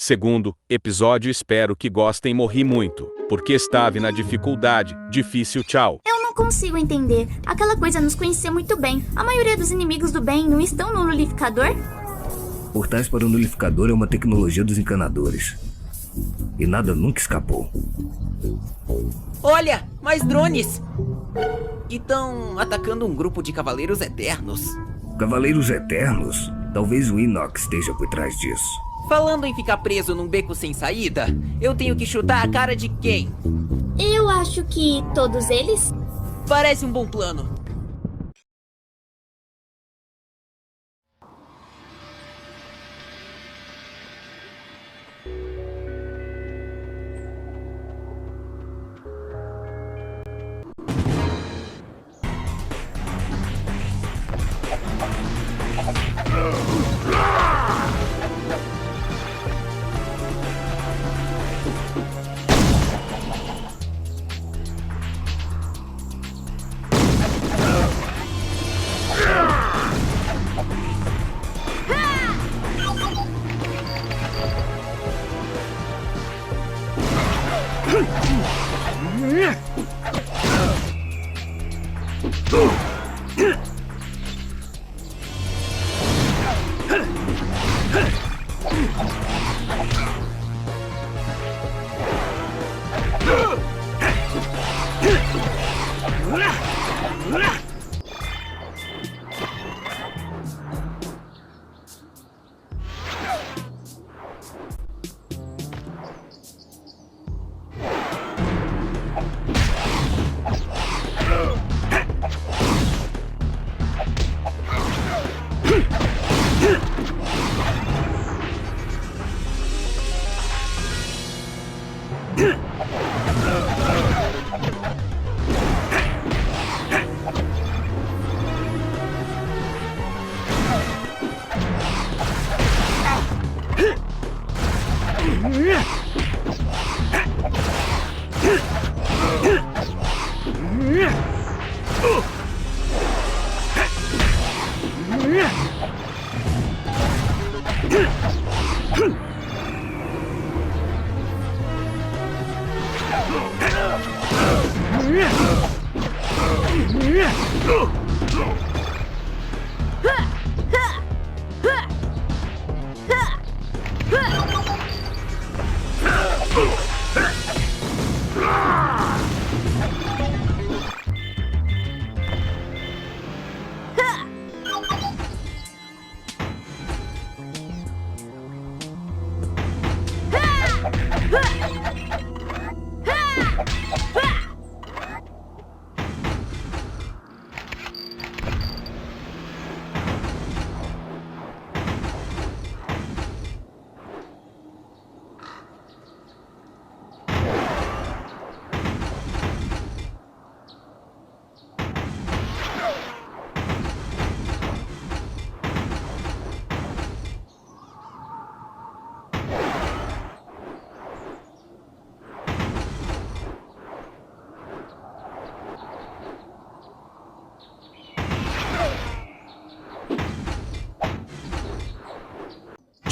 Segundo episódio, espero que gostem. Morri muito, porque estava na dificuldade. Difícil, tchau. Eu não consigo entender. Aquela coisa nos conhecia muito bem. A maioria dos inimigos do bem não estão no nulificador? Portais para o nulificador é uma tecnologia dos encanadores. E nada nunca escapou. Olha, mais drones! Que estão atacando um grupo de cavaleiros eternos. Cavaleiros eternos? Talvez o Inox esteja por trás disso. Falando em ficar preso num beco sem saída, eu tenho que chutar a cara de quem? Eu acho que todos eles. Parece um bom plano.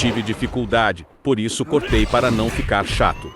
Tive dificuldade, por isso cortei para não ficar chato.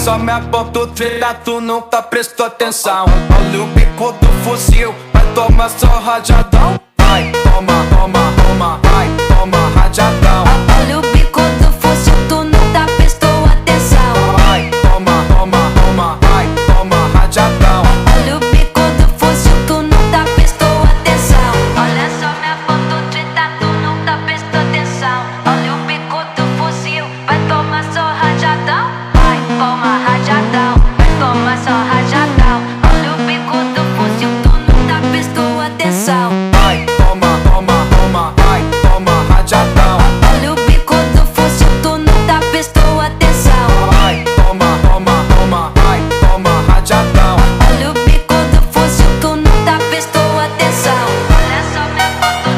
só me aponto treta, tu não tá prestando atenção. Olha o bico do fuzil, vai tomar só rajadão. Vai, toma, toma, toma, vai, toma rajadão. Olha o bico do fuzil, tu não tá prestando atenção. Vai, toma, toma, toma, vai, toma rajadão. Olha o bico do fuzil, tu não tá prestando atenção. Olha só, me apontou treta, tu não tá prestando atenção. Olha o bico do fuzil, vai tomar só rajadão. Vai, toma rajadão, vai tomar só rajadão. Olha o bico do fuzil, tu não tá prestando atenção. Vai, toma, toma, toma, vai, toma rajadão. Olha o bico do fuzil, tu não tá prestando atenção. Vai, toma, toma, toma, vai, toma rajadão. Olha o bico do fuzil, tu não tá prestando atenção. Olha só, me apontou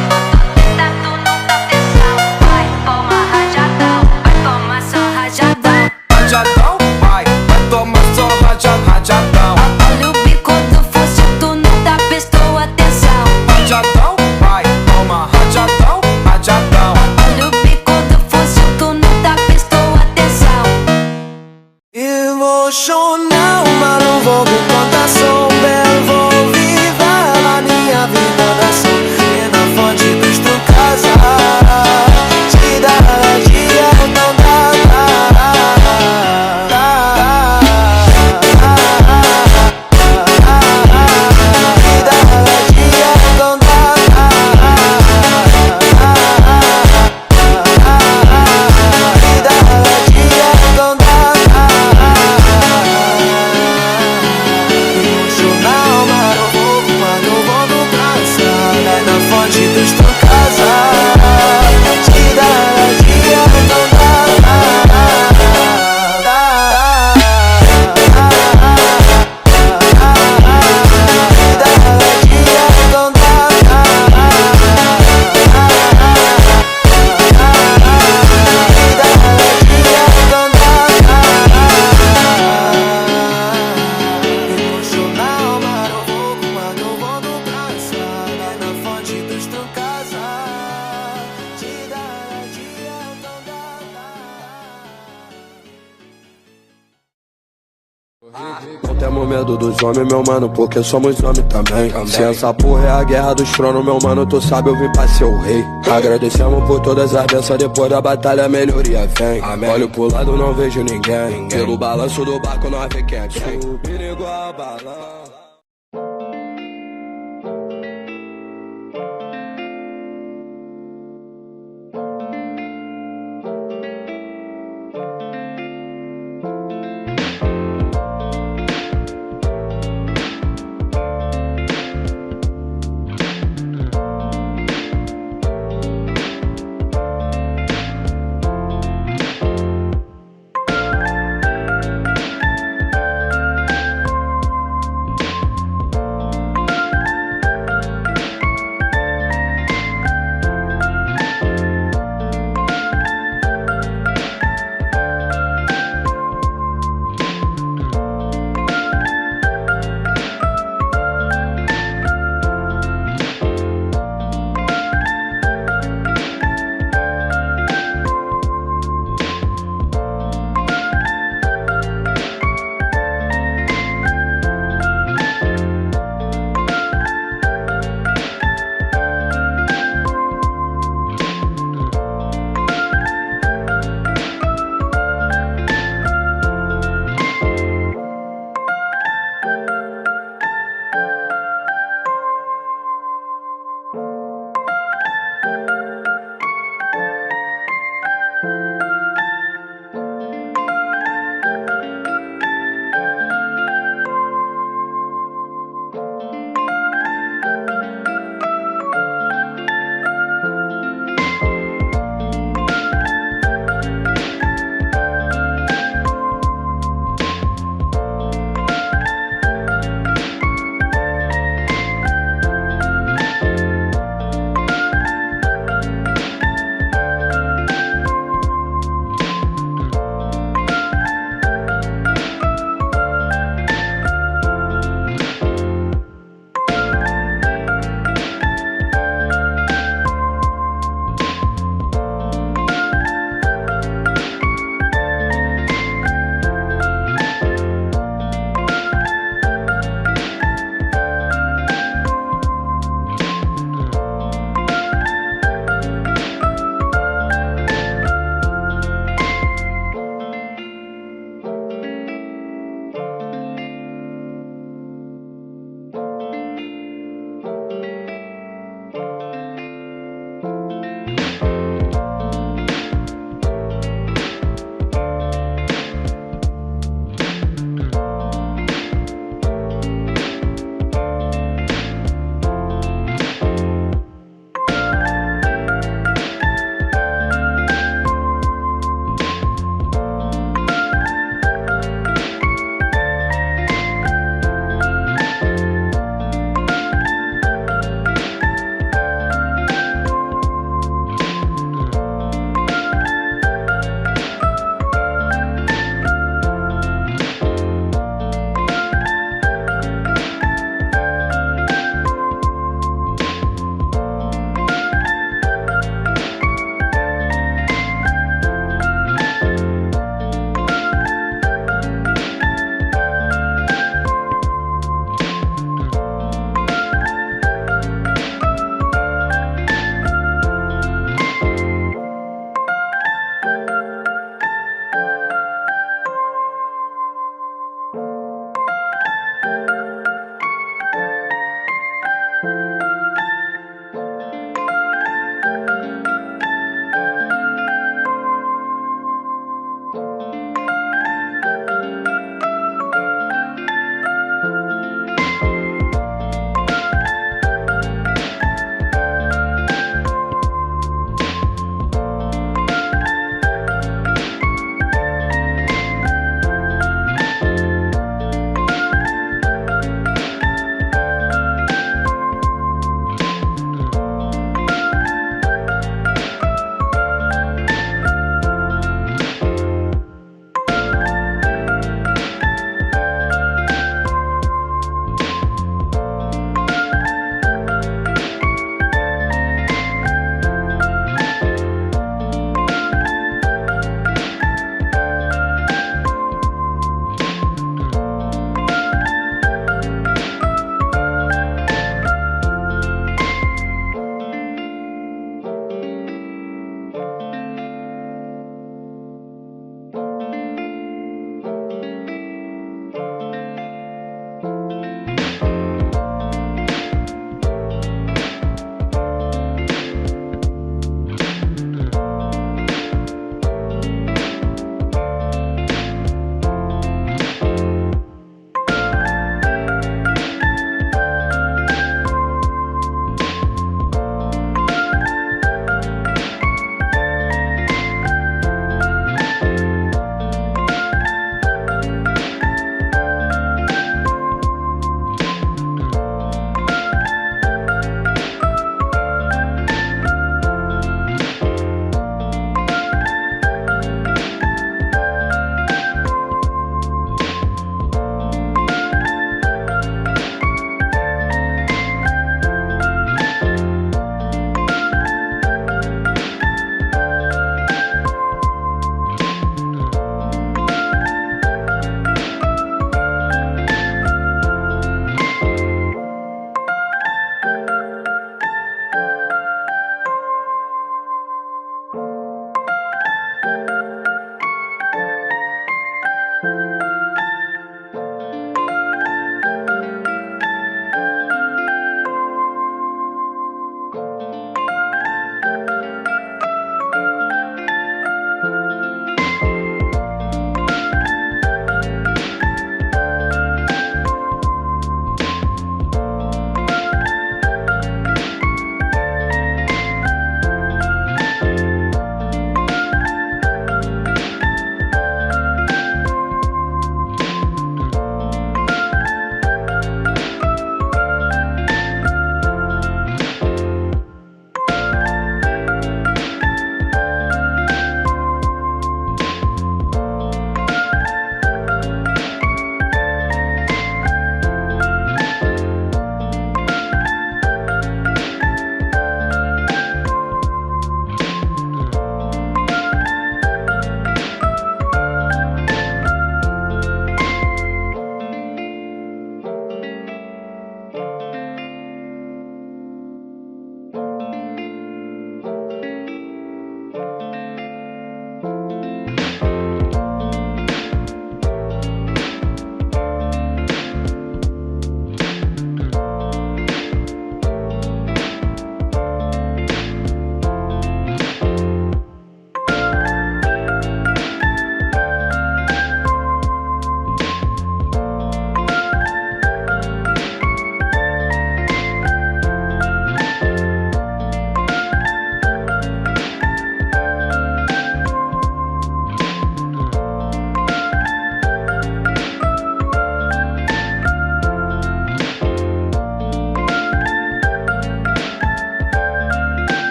treta, tu não tá atenção. Vai, toma rajadão, vai tomar só rajadão. Rajadão, vai tomar só rajadão. Olha o bico do fuzil, tu não tá prestando atenção. Rajadão, vai, toma rajadão, rajadão. Olha o bico do fuzil, tu não tá prestando atenção. Emocional, mas não vou com contação. Belo, vou viver a minha vida da ação. E na fonte dos tu casa, te dá dia, não dá. Não temos medo dos homens, meu mano, porque somos homens também. Se essa porra é a guerra dos tronos, meu mano, tu sabe, eu vim pra ser o rei. Agradecemos por todas as bênçãos, depois da batalha a melhoria vem. Olho pro lado, não vejo ninguém. Pelo balanço do barco, nós vê quem é quem. Subindo igual a balança.